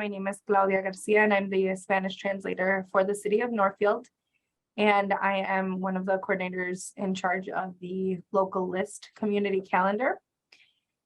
My name is Claudia Garcia, and I'm the Spanish translator for the City of Northfield. And I am one of the coordinators in charge of the Localist community calendar.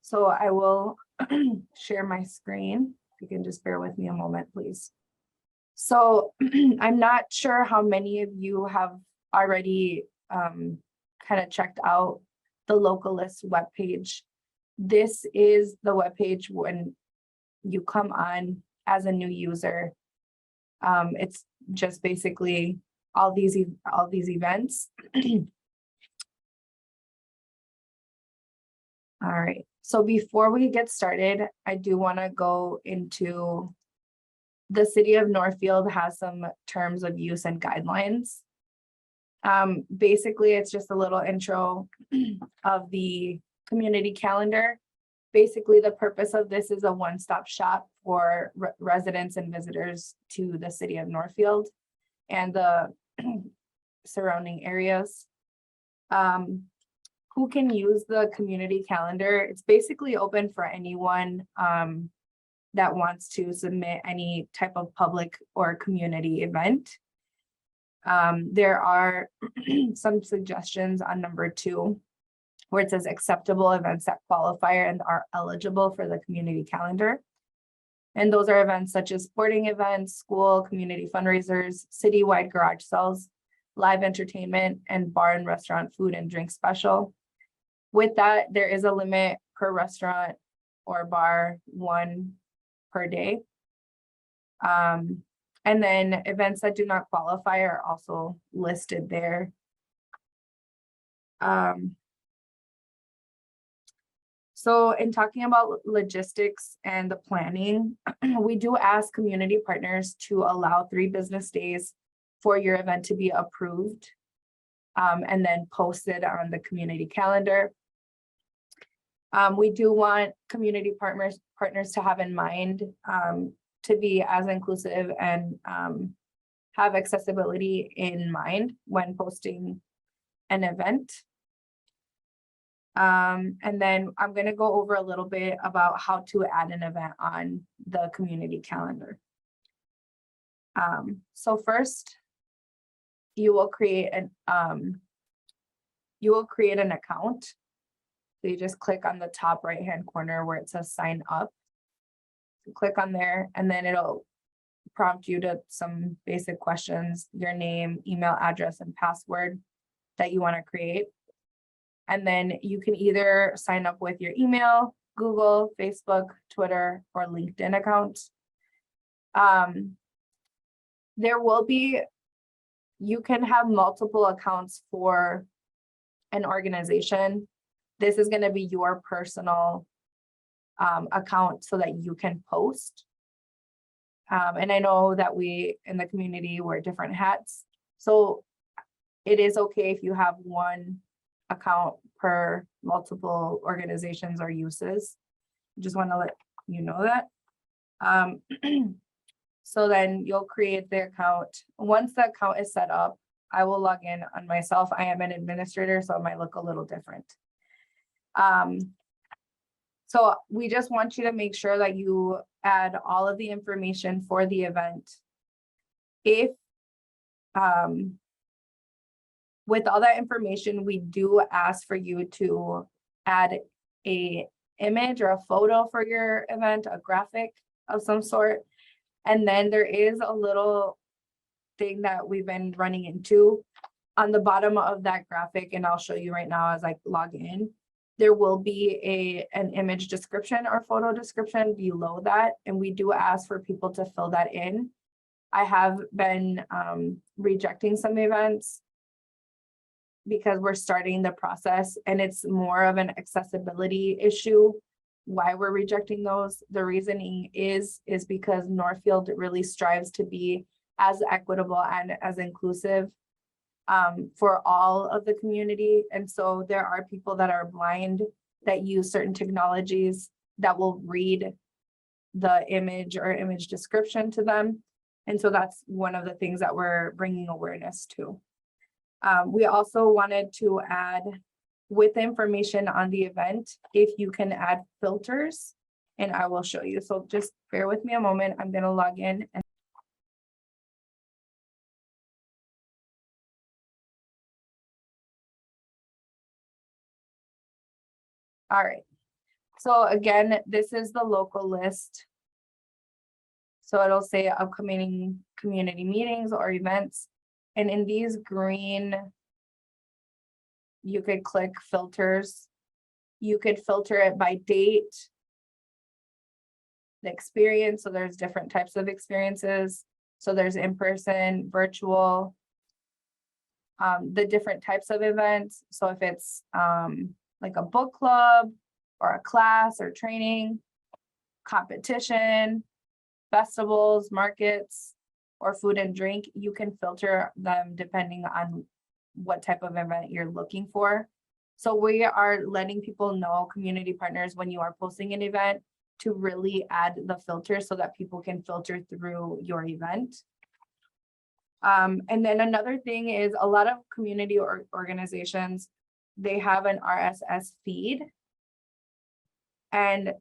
So I will share my screen. If you can just bear with me a moment, please. So I'm not sure how many of you have already kind of checked out the Localist webpage. This is the webpage when you come on as a new user. It's just basically all these events. All right, so before we get started, I do want to go into the City of Northfield has some terms of use and guidelines. Basically, it's just a little intro of the community calendar. Basically, the purpose of this is a one-stop shop for residents and visitors to the City of Northfield and the surrounding areas. Who can use the community calendar? It's basically open for anyone that wants to submit any type of public or community event. There are some suggestions on number 2, where it says acceptable events that qualify and are eligible for the community calendar. And those are events such as sporting events, school, community fundraisers, citywide garage sales, live entertainment, and bar and restaurant food and drink special. With that, there is a limit per restaurant or bar, 1 per day. And then events that do not qualify are also listed there. So in talking about logistics and the planning, we do ask community partners to allow 3 business days for your event to be approved and then posted on the community calendar. We do want community partners to have in mind to be as inclusive and have accessibility in mind when posting an event. And then I'm going to go over a little bit about how to add an event on the community calendar. So first, you will create an account. So you just click on the top right-hand corner where it says sign up. So click on there, and then it'll prompt you to some basic questions, your name, email address, and password that you want to create. And then you can either sign up with your email, Google, Facebook, Twitter, or LinkedIn account. You can have multiple accounts for an organization. This is going to be your personal account so that you can post. And I know that we in the community wear different hats. So it is okay if you have one account per multiple organizations or uses. Just want to let you know that. So then you'll create the account. Once the account is set up, I will log in on myself. I am an administrator, so it might look a little different. So we just want you to make sure that you add all of the information for the event. If with all that information, we do ask for you to add an image or a photo for your event, a graphic of some sort. And then there is a little thing that we've been running into on the bottom of that graphic, and I'll show you right now as I log in. There will be an image description or photo description below that, and we do ask for people to fill that in. I have been rejecting some events because we're starting the process, and it's more of an accessibility issue why we're rejecting those. The reasoning is because Northfield really strives to be as equitable and as inclusive for all of the community. And so there are people that are blind that use certain technologies that will read the image or image description to them. And so that's one of the things that we're bringing awareness to. We also wanted to add, with information on the event, if you can add filters and I will show you. So just bear with me a moment. I'm going to log in. And all right. So again, this is the local list. So it'll say upcoming community meetings or events. And in these green, you could click filters. You could filter it by date, the experience. So there's different types of experiences. So there's in-person, virtual, the different types of events. So if it's like a book club or a class or training, competition, festivals, markets, or food and drink, you can filter them depending on what type of event you're looking for. So we are letting people know, community partners, when you are posting an event, to really add the filter so that people can filter through your event. And then another thing is a lot of community organizations, they have an RSS feed. And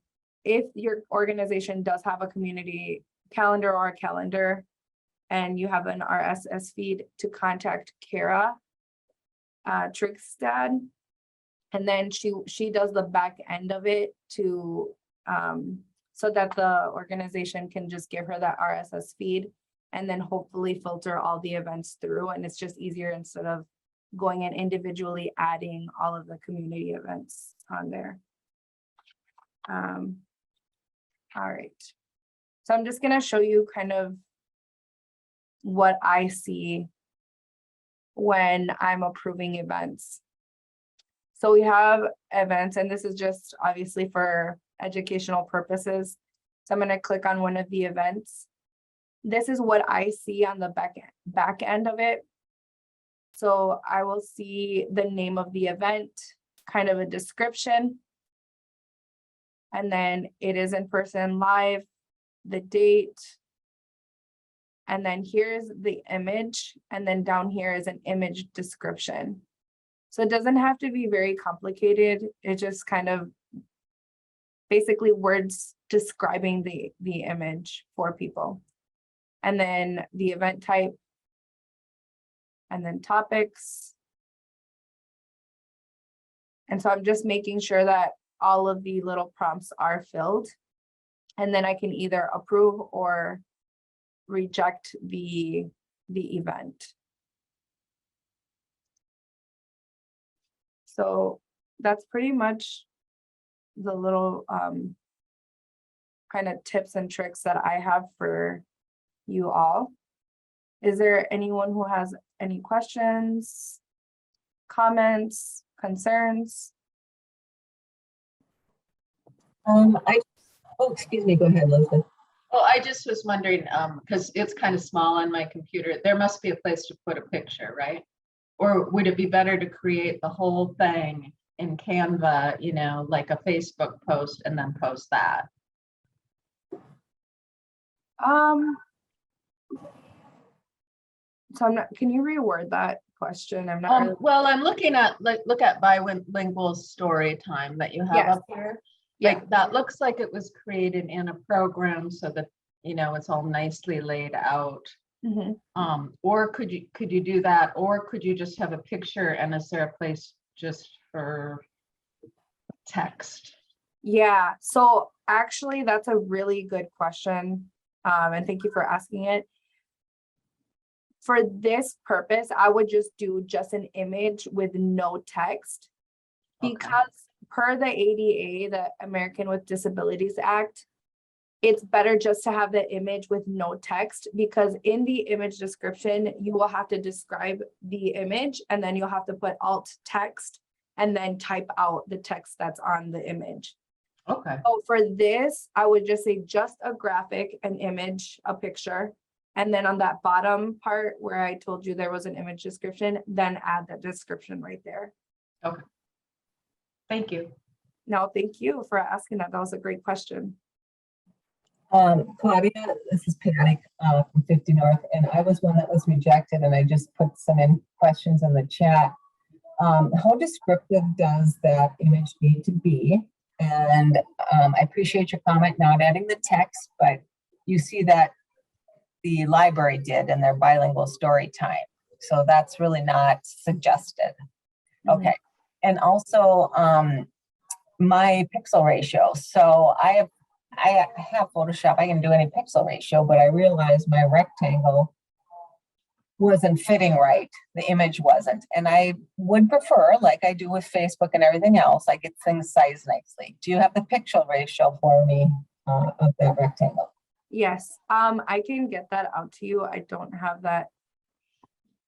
if your organization does have a community calendar or a calendar, and you have an RSS feed, to contact Kara Trigstad, and then she does the back end of it to so that the organization can just give her that RSS feed and then hopefully filter all the events through, and it's just easier instead of going and individually adding all of the community events on there. All right, so I'm just going to show you kind of what I see when I'm approving events. So we have events, and this is just obviously for educational purposes. So I'm going to click on one of the events. This is what I see on the back end of it. So I will see the name of the event, kind of a description, and then it is in person live, the date, and then here's the image, and then down here is an image description. So it doesn't have to be very complicated. It just kind of basically words describing the image for people. And then the event type, and then topics. And so I'm just making sure that all of the little prompts are filled. And then I can either approve or reject the event. So that's pretty much the little kind of tips and tricks that I have for you all. Is there anyone who has any questions, comments, concerns? Excuse me, go ahead, Elizabeth. Well, I just was wondering, because it's kind of small on my computer, there must be a place to put a picture, right? Or would it be better to create the whole thing in Canva, you know, like a Facebook post and then post that? So I'm not, can you reword that question? I'm not really... Well, I'm looking at, look at bilingual story time that you have Yes. up here. Yeah. Like that looks like it was created in a program so that, you know, it's all nicely laid out. Mm-hmm. Or could you do that, or could you just have a picture, and is there a place just for text? Yeah, so actually that's a really good question. And thank you for asking it. For this purpose, I would just do just an image with no text, because per the ADA, the American with Disabilities Act, it's better just to have the image with no text, because in the image description, you will have to describe the image, and then you'll have to put alt text and then type out the text that's on the image. Okay. So for this, I would just say just a graphic, an image, a picture. And then on that bottom part where I told you there was an image description, then add that description right there. Okay. Thank you. No, thank you for asking that. That was a great question. Claudia, this is Patty from 50 North, and I was one that was rejected, and I just put some questions in the chat. How descriptive does that image need to be? And I appreciate your comment, not adding the text, but you see that the library did in their bilingual story time. So that's really not suggested. Okay. And also my pixel ratio. So I have Photoshop. I can do any pixel ratio, but I realized my rectangle wasn't fitting right. The image wasn't. And I would prefer, like I do with Facebook and everything else, I get things sized nicely. Do you have the pixel ratio for me of that rectangle? Yes, I can get that out to you. I don't have that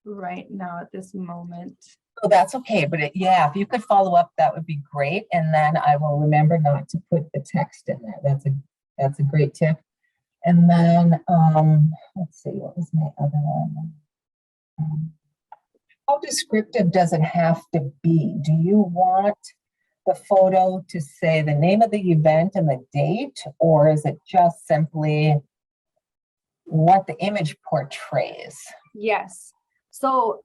right now at this moment. Oh, that's okay. But yeah, if you could follow up, that would be great. And then I will remember not to put the text in there. That's a great tip. And then let's see, what was my other one? How descriptive does it have to be? Do you want the photo to say the name of the event and the date, or is it just simply what the image portrays? Yes, so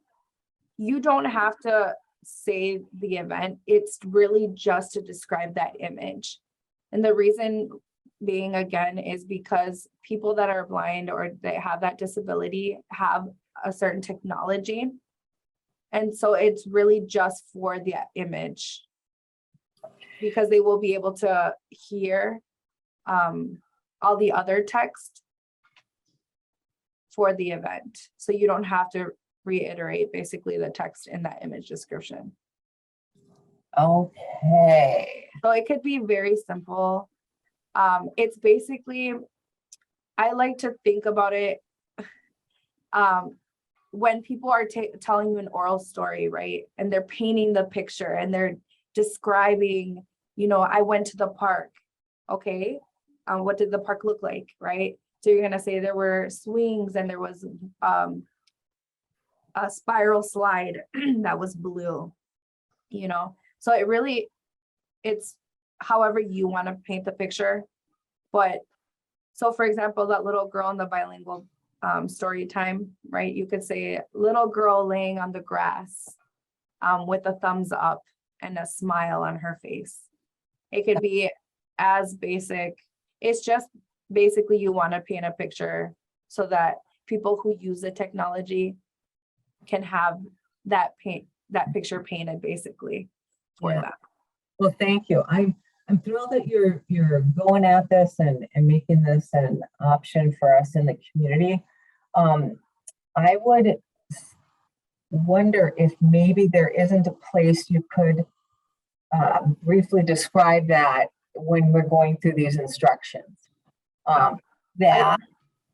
you don't have to say the event. It's really just to describe that image. And the reason being, again, is because people that are blind or they have that disability have a certain technology. And so it's really just for the image, because they will be able to hear all the other text for the event. So you don't have to reiterate basically the text in that image description. Okay. So it could be very simple. It's basically, I like to think about it when people are telling you an oral story, right? And they're painting the picture and they're describing, I went to the park. Okay. What did the park look like, right? So you're going to say there were swings and there was a spiral slide that was blue, So it's however you want to paint the picture. But so for example, that little girl in the bilingual story time, right? You could say little girl laying on the grass with a thumbs up and a smile on her face. It could be as basic. It's just basically you want to paint a picture so that people who use the technology can have that picture painted basically for them. Well, thank you. I'm thrilled that you're going at this and making this an option for us in the community. I would wonder if maybe there isn't a place you could briefly describe that when we're going through these instructions.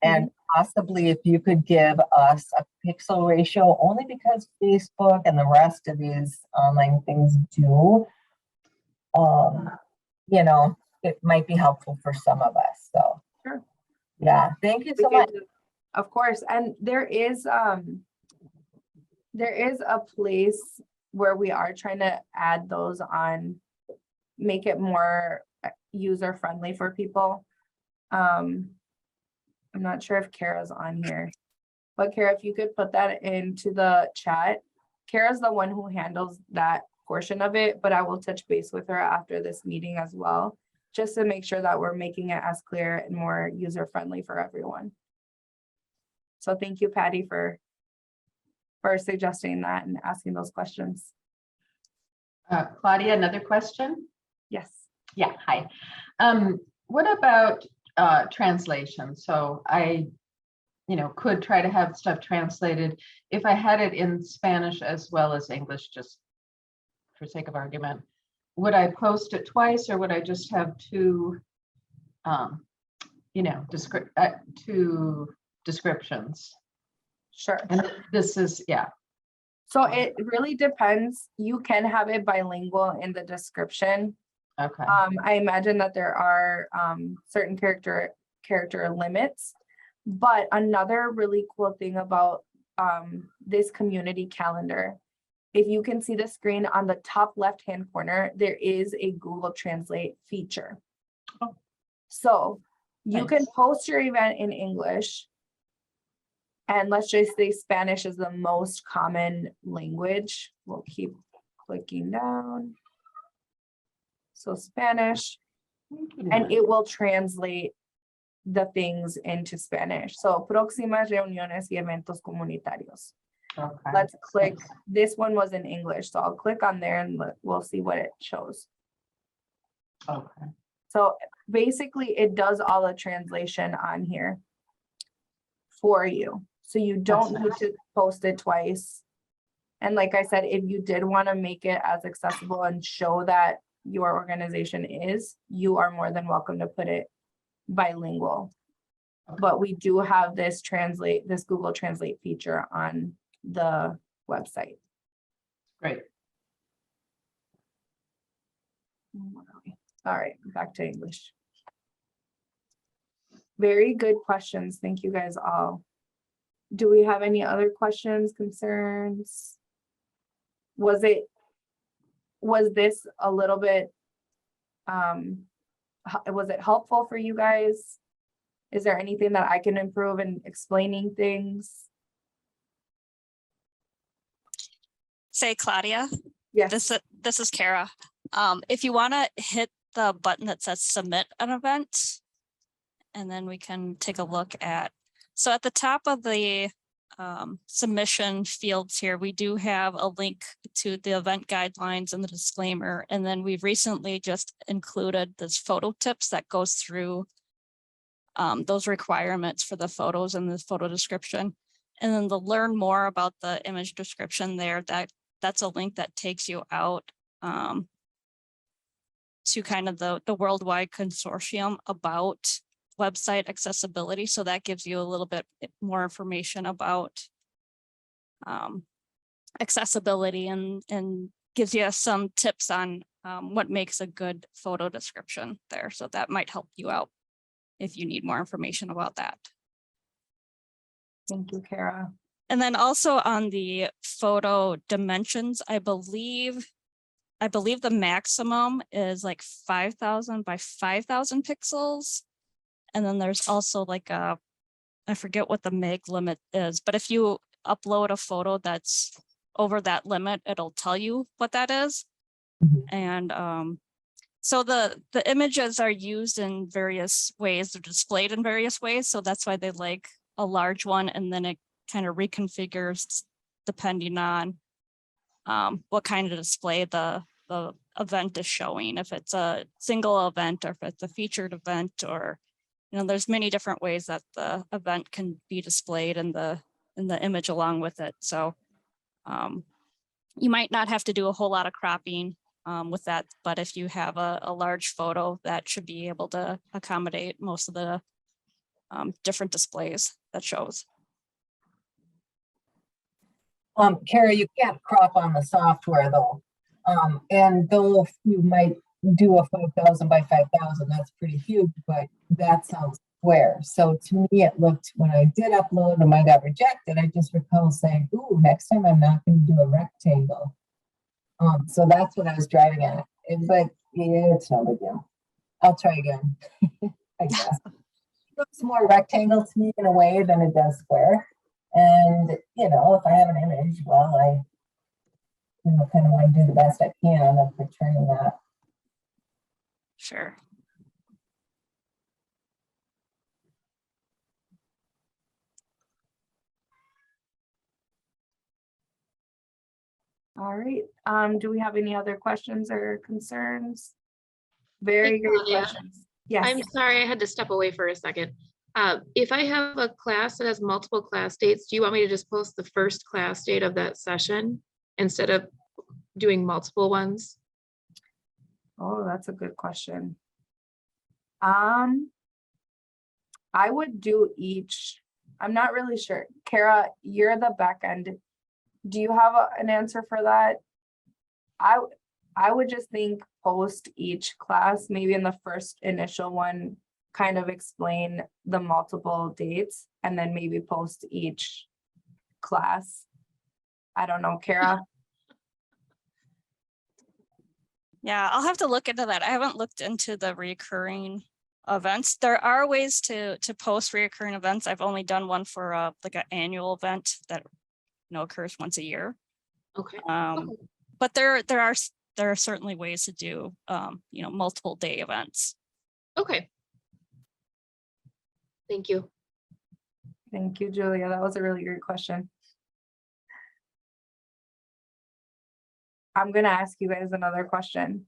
And possibly if you could give us a pixel ratio, only because Facebook and the rest of these online things do, it might be helpful for some of us. So, Sure. Yeah, thank you so much. Of course. And there is a place where we are trying to add those on, make it more user friendly for people. I'm not sure if Kara's on here, but Kara, if you could put that into the chat. Kara's the one who handles that portion of it, but I will touch base with her after this meeting as well, just to make sure that we're making it as clear and more user friendly for everyone. So thank you, Patty, for suggesting that and asking those questions. Claudia, another question? Yes. Yeah, hi. What about translation? So I, could try to have stuff translated. If I had it in Spanish as well as English, just for sake of argument, would I post it twice, or would I just have two descriptions? Sure. And this is, yeah. So it really depends. You can have it bilingual in the description. Okay. I imagine that there are certain character limits, but another really cool thing about this community calendar, if you can see the screen on the top left-hand corner, there is a Google Translate feature. Oh. So you Nice. can post your event in English, and let's just say Spanish is the most common language. We'll keep clicking down. So Spanish, and it will translate the things into Spanish. So próximas reuniones y eventos comunitarios. Okay. Let's click, this one was in English, so I'll click on there and we'll see what it shows. Okay. So basically it does all the translation on here for you. So you don't That's need nice. to post it twice. And like I said, if you did want to make it as accessible and show that your organization is, you are more than welcome to put it bilingual. Okay. But we do have this Google Translate feature on the website. Great. All right, back to English. Very good questions. Thank you guys all. Do we have any other questions, concerns? Was this a little bit, was it helpful for you guys? Is there anything that I can improve in explaining things? Say, Claudia, Yes. this is Kara. If you want to hit the button that says submit an event, and then we can take a look at, so at the top of the submission fields here, we do have a link to the event guidelines and the disclaimer. And then we've recently just included this photo tips that goes through those requirements for the photos and the photo description. And then to learn more about the image description there, that's a link that takes you out to kind of the worldwide consortium about website accessibility. So that gives you a little bit more information about accessibility and gives you some tips on what makes a good photo description there. So that might help you out if you need more information about that. Thank you, Kara. And then also on the photo dimensions, I believe the maximum is like 5,000 by 5,000 pixels. And then there's also like I forget what the meg limit is, but if you upload a photo that's over that limit, it'll tell you what that is. And so the images are used in various ways, they're displayed in various ways. So that's why they like a large one, and then it kind of reconfigures depending on what kind of display the event is showing, if it's a single event or if it's a featured event, or there's many different ways that the event can be displayed in the image along with it. So you might not have to do a whole lot of cropping with that, but if you have a large photo, that should be able to accommodate most of the different displays that shows. Kara, you can't crop on the software though. And though you might do a 5,000 by 5,000, that's pretty huge, but that sounds square. So to me, it looked, when I did upload and I got rejected, I just recall saying, ooh, next time I'm not going to do a rectangle. So that's what I was driving at. But yeah, it's no big deal. I'll try again, I guess. It looks more rectangle to me in a way than it does square. And, if I have an image, well, I kind of want to do the best I can of portraying that. Sure. All right. Do we have any other questions or concerns? Very Hey, great Claudia. questions. Yes. I'm sorry, I had to step away for a second. If I have a class that has multiple class dates, do you want me to just post the first class date of that session instead of doing multiple ones? Oh, that's a good question. I would do each. I'm not really sure. Kara, you're the back end. Do you have an answer for that? I would just think post each class, maybe in the first initial one, kind of explain the multiple dates, and then maybe post each class. I don't know, Kara. Yeah, I'll have to look into that. I haven't looked into the recurring events. There are ways to post recurring events. I've only done one for like an annual event that occurs once a year. Okay. But there are there are certainly ways to do, multiple day events. Okay. Thank you. Thank you, Julia. That was a really great question. I'm gonna ask you guys another question.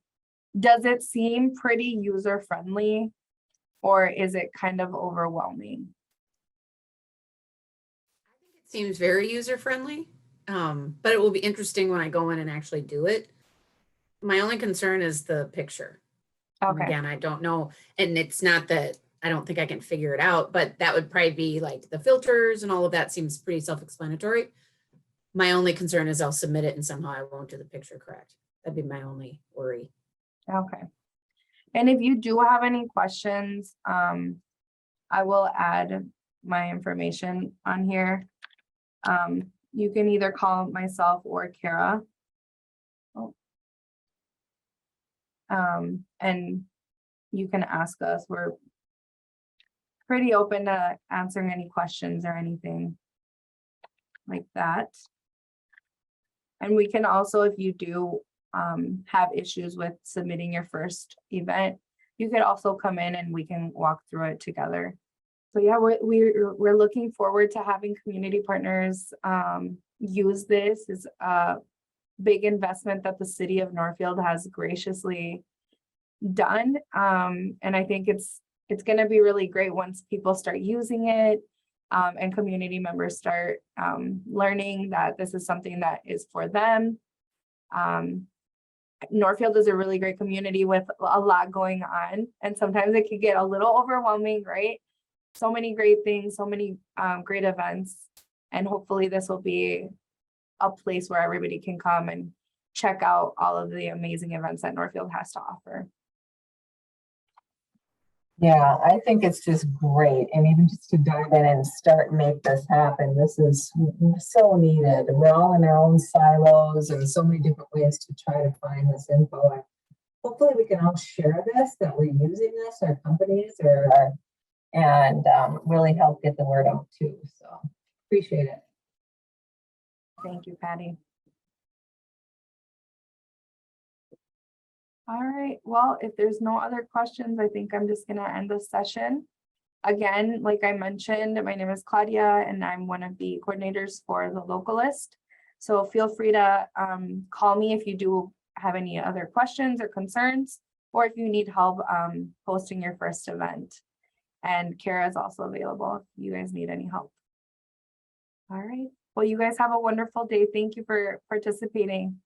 Does it seem pretty user-friendly, or is it kind of overwhelming? It seems very user-friendly, but it will be interesting when I go in and actually do it. My only concern is the picture. And Okay, again, I don't know, and it's not that I don't think I can figure it out, but that would probably be like the filters and all of that seems pretty self-explanatory. My only concern is I'll submit it and somehow I won't do the picture correct. That'd be my only worry. okay. And if you do have any questions, I will add my information on here. You can either call myself or Kara. And you can ask us. We're pretty open to answering any questions or anything like that. And we can also, if you do have issues with submitting your first event, you could also come in and we can walk through it together. So yeah, we're looking forward to having community partners use this. Is a big investment that the city of Northfield has graciously done. And I think it's going to be really great once people start using it and community members start learning that this is something that is for them. Northfield is a really great community with a lot going on, and sometimes it can get a little overwhelming, right? So many great things, so many great events, and hopefully this will be a place where everybody can come and check out all of the amazing events that Northfield has to offer. Yeah, I think it's just great. And even just to dive in and start and make this happen, this is so needed. We're all in our own silos and so many different ways to try to find this info. And hopefully we can all share this, that we're using this, our companies and really help get the word out too. So appreciate it. Thank you, Patty. All right, well, if there's no other questions, I think I'm just gonna end this session. Again, like I mentioned, my name is Claudia and I'm one of the coordinators for the Localist. So feel free to call me if you do have any other questions or concerns, or if you need help hosting your first event. And Kara is also available if you guys need any help. All right, well, you guys have a wonderful day. Thank you for participating.